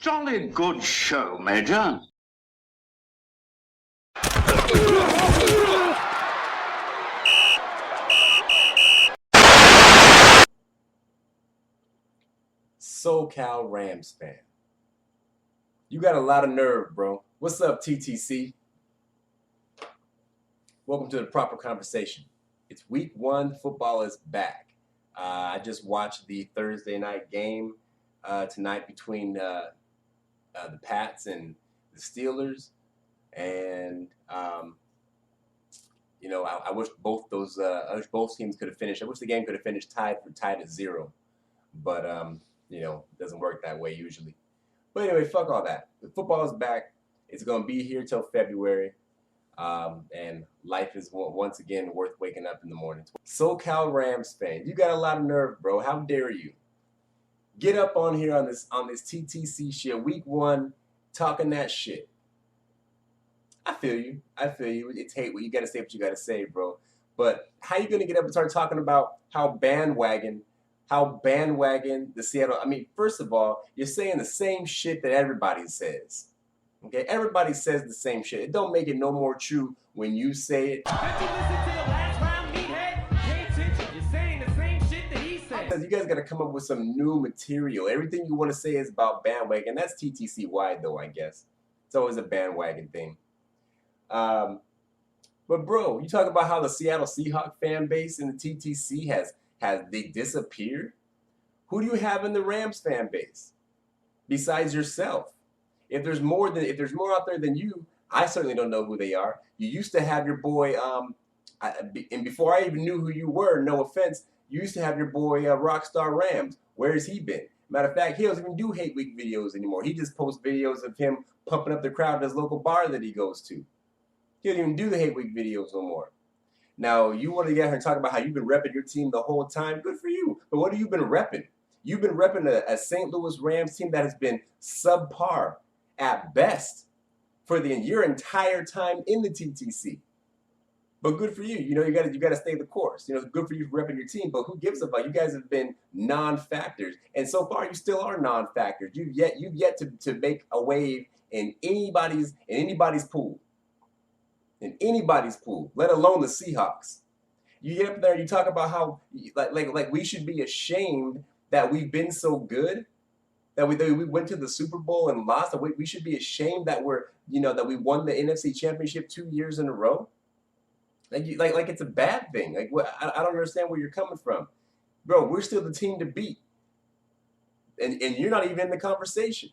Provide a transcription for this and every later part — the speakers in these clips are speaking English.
Jolly good show, Major. SoCalRams fan. You got a lot of nerve, bro. What's up, TTC? Welcome to the proper conversation. It's week 1. Football is back. I just watched the Thursday night game tonight between the Pats and the Steelers, and I wish both those teams could have finished. I wish the game could have finished tied at 0, but it doesn't work that way usually. But anyway, fuck all that. The football is back. It's gonna be here till February, and life is once again worth waking up in the morning. SoCalRams fan, you got a lot of nerve, bro. How dare you? Get up on here on this TTC shit, week 1, talking that shit. I feel you. It's hate. You gotta say what you gotta say, bro. But how you gonna get up and start talking about how bandwagon the Seattle? I mean, first of all, you're saying the same shit that everybody says. Okay, everybody says the same shit. It don't make it no more true when you say it. Did you listen to the last round, meathead? Pay attention. You're saying the same shit that he said. You guys got to come up with some new material. Everything you want to say is about bandwagon. That's TTC wide, though, I guess. It's always a bandwagon thing. But bro, you talk about how the Seattle Seahawks fan base in the TTC has they disappeared. Who do you have in the Rams fan base besides yourself? If there's more out there than you, I certainly don't know who they are. You used to have your boy, and before I even knew who you were, no offense, you used to have your boy Rockstar Rams. Where has he been? Matter of fact, he doesn't even do hate week videos anymore. He just posts videos of him pumping up the crowd at his local bar that he goes to. He doesn't even do the hate week videos no more. Now, you want to get here and talk about how you've been repping your team the whole time. Good for you. But what have you been repping? You've been repping a St. Louis Rams team that has been subpar at best for your entire time in the TTC. But good for you. You got to stay the course. Good for you for repping your team. But who gives a fuck? You guys have been non-factors, and so far you still are non-factors. You've yet to make a wave in anybody's pool. In anybody's pool, let alone the Seahawks. You get up there, you talk about how like we should be ashamed that we've been so good, that we went to the Super Bowl and lost. That we should be ashamed that that we won the NFC Championship 2 years in a row. Like it's a bad thing. I don't understand where you're coming from, bro. We're still the team to beat, and you're not even in the conversation.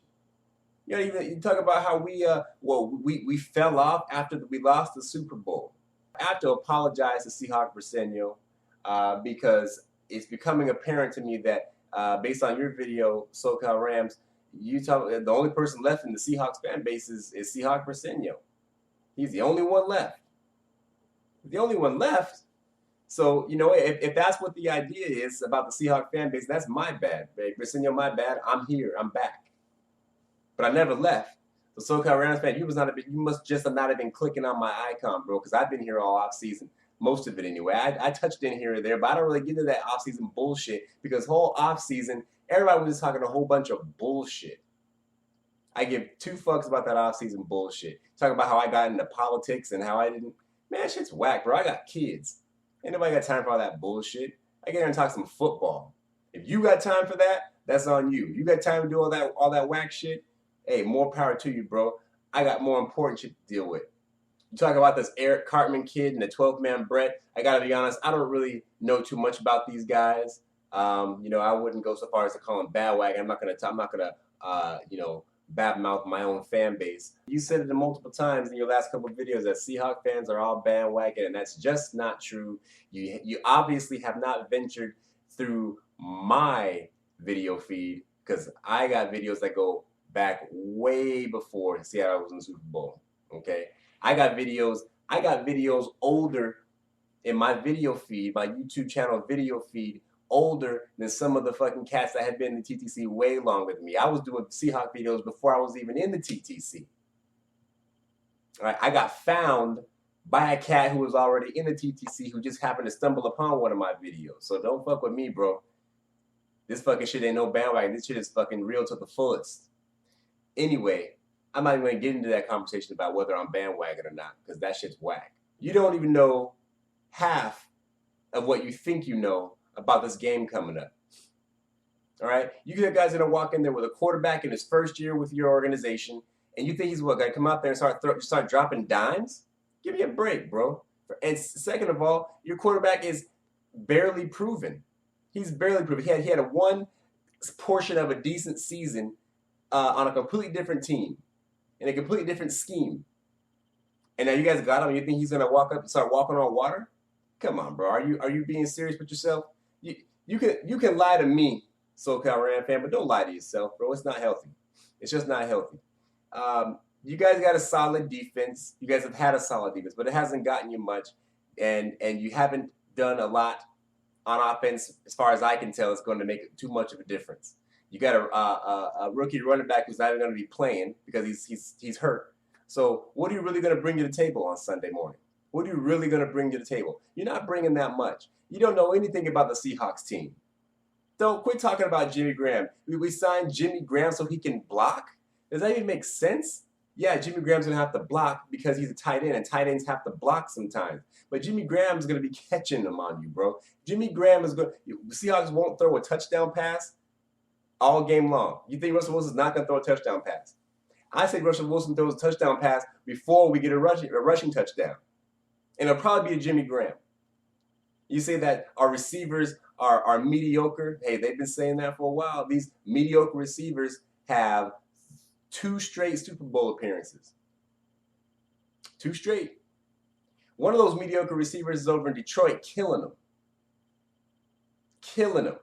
You talk about how we fell off after we lost the Super Bowl. I have to apologize to Seahawks Briseño because it's becoming apparent to me that based on your video, SoCalRams, the only person left in the Seahawks fan base is Seahawks Briseño. He's the only one left. The only one left. So, if that's what the idea is about the Seahawks fan base, that's my bad. Briseño, my bad. I'm here. I'm back. But I never left. So SoCalRams fan, you must just not have been clicking on my icon, bro, because I've been here all off season, most of it anyway. I touched in here or there, but I don't really get into that off season bullshit because whole off season, everybody was just talking a whole bunch of bullshit. I give 2 fucks about that off season bullshit. Talking about how I got into politics and how I didn't. Man, shit's whack, bro. I got kids. Ain't nobody got time for all that bullshit. I get here and talk some football. If you got time for that, that's on you. You got time to do all that whack shit. Hey, more power to you, bro. I got more important shit to deal with. You talk about this Eric Cartman kid and the 12th man Brett. I gotta be honest, I don't really know too much about these guys. I wouldn't go so far as to call them bandwagon. I'm not gonna badmouth my own fan base. You said it multiple times in your last couple of videos that Seahawks fans are all bandwagon, and that's just not true. You obviously have not ventured through my video feed because I got videos that go back way before Seattle was in the Super Bowl. Okay, I got videos older in my video feed, my YouTube channel video feed, older than some of the fucking cats that had been in the TTC way longer than me. I was doing Seahawks videos before I was even in the TTC. All right, I got found by a cat who was already in the TTC who just happened to stumble upon one of my videos. So don't fuck with me, bro. This fucking shit ain't no bandwagon. This shit is fucking real to the fullest. Anyway, I'm not even going to get into that conversation about whether I'm bandwagon or not, because that shit's whack. You don't even know half of what you think you know about this game coming up. All right? You guys are going to walk in there with a quarterback in his first year with your organization, and you think he's what, going to come out there and start dropping dimes? Give me a break, bro. And second of all, your quarterback is barely proven. He's barely proven. He had a one portion of a decent season on a completely different team in a completely different scheme. And now you guys got him. You think he's gonna walk up and start walking on water? Come on, bro. Are you being serious with yourself? You can lie to me, SoCalRams fan, but don't lie to yourself, bro. It's not healthy. It's just not healthy. You guys got a solid defense. You guys have had a solid defense, but it hasn't gotten you much, and you haven't done a lot on offense, as far as I can tell. It's going to make too much of a difference. You got a rookie running back who's not even going to be playing because he's hurt. So what are you really going to bring to the table on Sunday morning? What are you really going to bring to the table? You're not bringing that much. You don't know anything about the Seahawks team. Don't quit talking about Jimmy Graham. We signed Jimmy Graham so he can block? Does that even make sense? Yeah, Jimmy Graham's going to have to block because he's a tight end, and tight ends have to block sometimes. But Jimmy Graham's going to be catching them on you, bro. Jimmy Graham is going to – the Seahawks won't throw a touchdown pass all game long. You think Russell Wilson's not going to throw a touchdown pass? I say Russell Wilson throws a touchdown pass before we get a rushing touchdown. And it'll probably be a Jimmy Graham. You say that our receivers are mediocre. Hey, they've been saying that for a while. These mediocre receivers have 2 straight Super Bowl appearances. 2 straight. One of those mediocre receivers is over in Detroit, killing them. Killing them.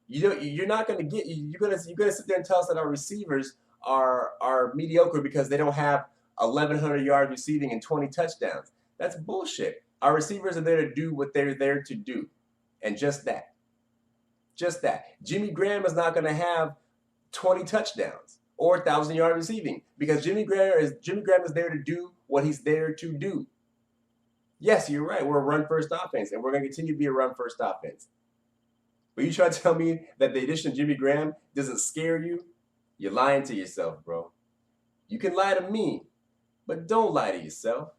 You're not going to get. You're going to sit there and tell us that our receivers are mediocre because they don't have 1,100 yards receiving and 20 touchdowns. That's bullshit. Our receivers are there to do what they're there to do, and just that. Just that. Jimmy Graham is not going to have 20 touchdowns or 1,000 yards receiving because Jimmy Graham is there to do what he's there to do. Yes, you're right. We're a run-first offense, and we're going to continue to be a run-first offense. But you try to tell me that the addition of Jimmy Graham doesn't scare you? You're lying to yourself, bro. You can lie to me, but don't lie to yourself.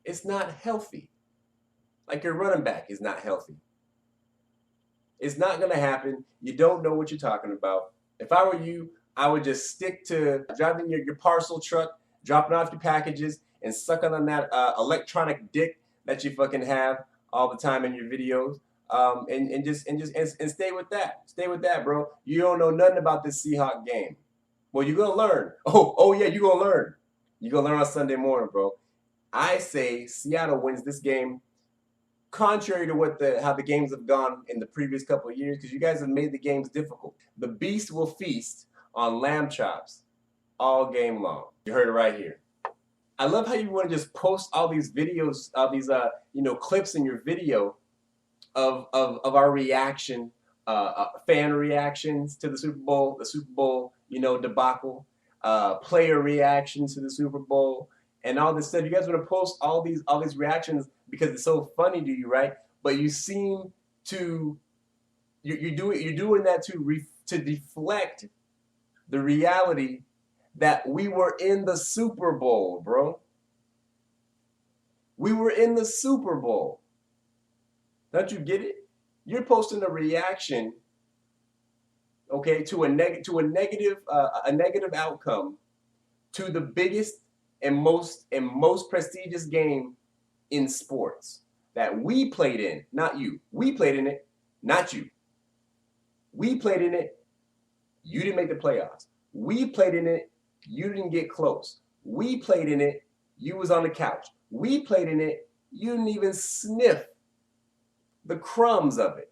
It's not healthy. Like your running back is not healthy. It's not going to happen. You don't know what you're talking about. If I were you, I would just stick to driving your parcel truck, dropping off your packages, and sucking on that electronic dick that you fucking have all the time in your videos. And stay with that. Stay with that, bro. You don't know nothing about this Seahawk game. Well, you're gonna learn. Oh yeah, you're gonna learn. You're gonna learn on Sunday morning, bro. I say Seattle wins this game, contrary to how the games have gone in the previous couple of years, because you guys have made the games difficult. The beast will feast on lamb chops all game long. You heard it right here. I love how you want to just post all these videos, all these clips in your video of our reaction, fan reactions to the Super Bowl, debacle, player reactions to the Super Bowl, and all this stuff. You guys want to post all these reactions because it's so funny to you, right? But you seem to you're doing that to deflect the reality that we were in the Super Bowl, bro. We were in the Super Bowl. Don't you get it? You're posting a reaction, okay, to a negative outcome to the biggest and most prestigious game in sports that we played in, not you. We played in it, not you. We played in it. You didn't make the playoffs. We played in it. You didn't get close. We played in it. You was on the couch. We played in it. You didn't even sniff the crumbs of it.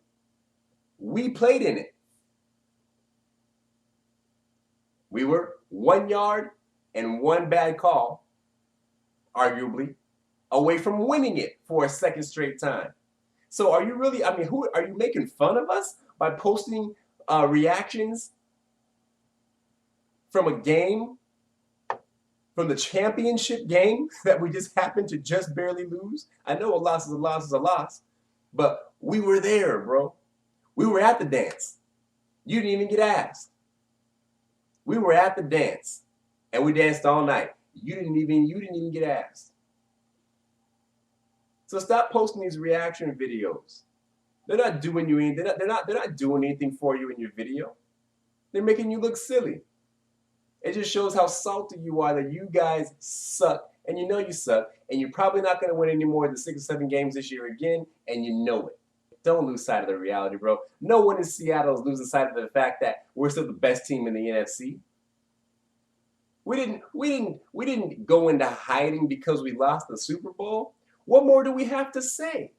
We played in it. We were 1 yard and 1 bad call, arguably, away from winning it for a second straight time. So are you really, who are you making fun of us by posting reactions from a game, from the championship game that we just happened to just barely lose? I know a loss is a loss is a loss, but we were there, bro. We were at the dance. You didn't even get asked. We were at the dance, and we danced all night. You didn't even get asked. So stop posting these reaction videos. They're not doing you anything. They're not doing anything for you in your video. They're making you look silly. It just shows how salty you are that you guys suck, and you know you suck, and you're probably not going to win any more than 6 or 7 games this year again, and you know it. Don't lose sight of the reality, bro. No one in Seattle is losing sight of the fact that we're still the best team in the NFC. We didn't go into hiding because we lost the Super Bowl. What more do we have to say?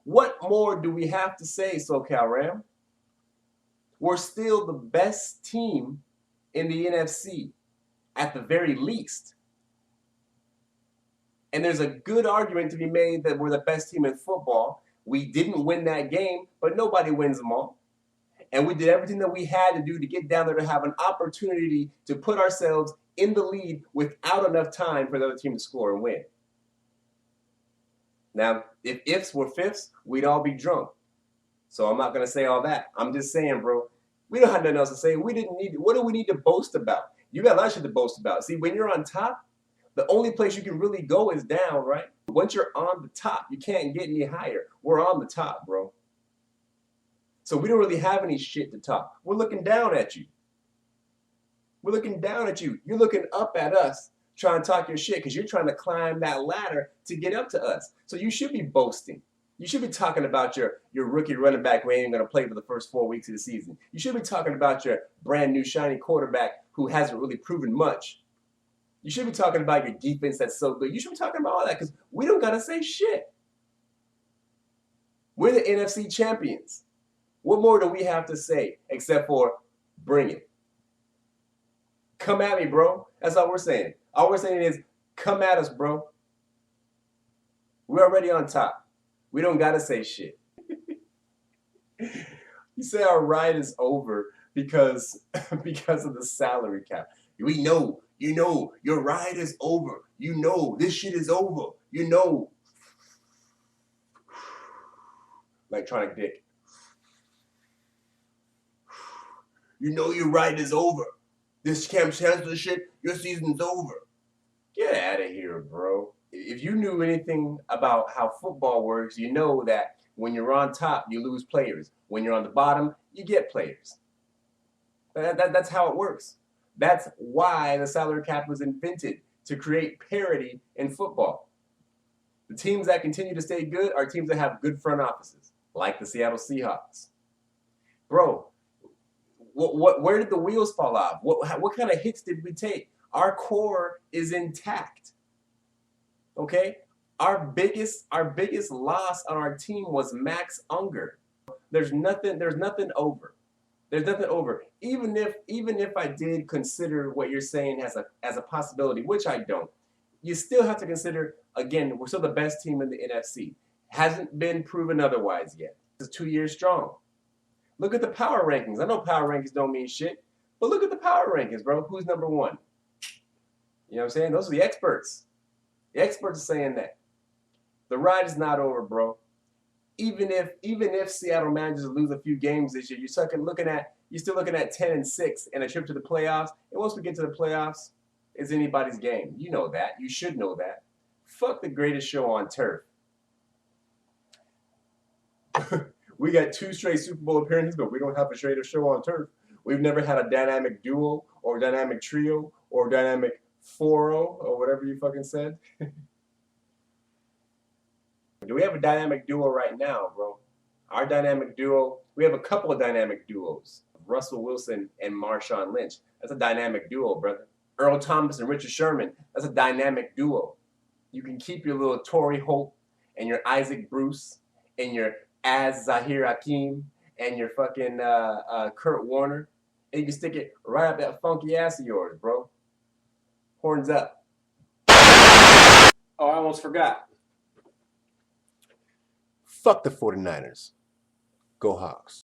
What more do we have to say, SoCalRams? We're still the best team in the NFC, at the very least. And there's a good argument to be made that we're the best team in football. We didn't win that game, but nobody wins them all. And we did everything that we had to do to get down there to have an opportunity to put ourselves in the lead without enough time for the other team to score and win. Now, if ifs were fifths, we'd all be drunk. So I'm not going to say all that. I'm just saying, bro, we don't have nothing else to say. We didn't need, what do we need to boast about? You got a lot of shit to boast about. See, when you're on top, the only place you can really go is down, right? Once you're on the top, you can't get any higher. We're on the top, bro. So we don't really have any shit to talk. We're looking down at you. We're looking down at you. You're looking up at us trying to talk your shit because you're trying to climb that ladder to get up to us. So you should be boasting. You should be talking about your rookie running back who ain't even going to play for the first 4 weeks of the season. You should be talking about your brand new shiny quarterback who hasn't really proven much. You should be talking about your defense that's so good. You should be talking about all that because we don't got to say shit. We're the NFC champions. What more do we have to say except for bring it? Come at me, bro. That's all we're saying. All we're saying is come at us, bro. We're already on top. We don't got to say shit. You say our ride is over because of the salary cap. We know, you know, your ride is over. You know, this shit is over. You know. Like trying to dick. You know your ride is over. This Camp Chancellor shit, your season's over. Get out of here, bro. If you knew anything about how football works, you know that when you're on top, you lose players. When you're on the bottom, you get players. That's how it works. That's why the salary cap was invented, to create parity in football. The teams that continue to stay good are teams that have good front offices, like the Seattle Seahawks. Bro, where did the wheels fall off? What kind of hits did we take? Our core is intact. Okay? Our biggest loss on our team was Max Unger. There's nothing over. There's nothing over. Even if I did consider what you're saying as a possibility, which I don't, you still have to consider, again, we're still the best team in the NFC. Hasn't been proven otherwise yet. It's 2 years strong. Look at the power rankings. I know power rankings don't mean shit, but look at the power rankings, bro. Who's number one? You know what I'm saying? Those are the experts. The experts are saying that. The ride is not over, bro. Even if Seattle manages to lose a few games this year, you're still looking at 10-6 and a trip to the playoffs. And once we get to the playoffs, it's anybody's game. You know that. You should know that. Fuck the greatest show on turf. We got 2 straight Super Bowl appearances, but we don't have a straight show on turf. We've never had a dynamic duo or dynamic trio or dynamic 4-0 or whatever you fucking said. Do we have a dynamic duo right now, bro? Our dynamic duo, we have a couple of dynamic duos. Russell Wilson and Marshawn Lynch. That's a dynamic duo, brother. Earl Thomas and Richard Sherman. That's a dynamic duo. You can keep your little Torrey Holt and your Isaac Bruce and your Zahir Hakeem and your fucking Kurt Warner. And you can stick it right up that funky ass of yours, bro. Horns up. Oh, I almost forgot. Fuck the 49ers. Go Hawks.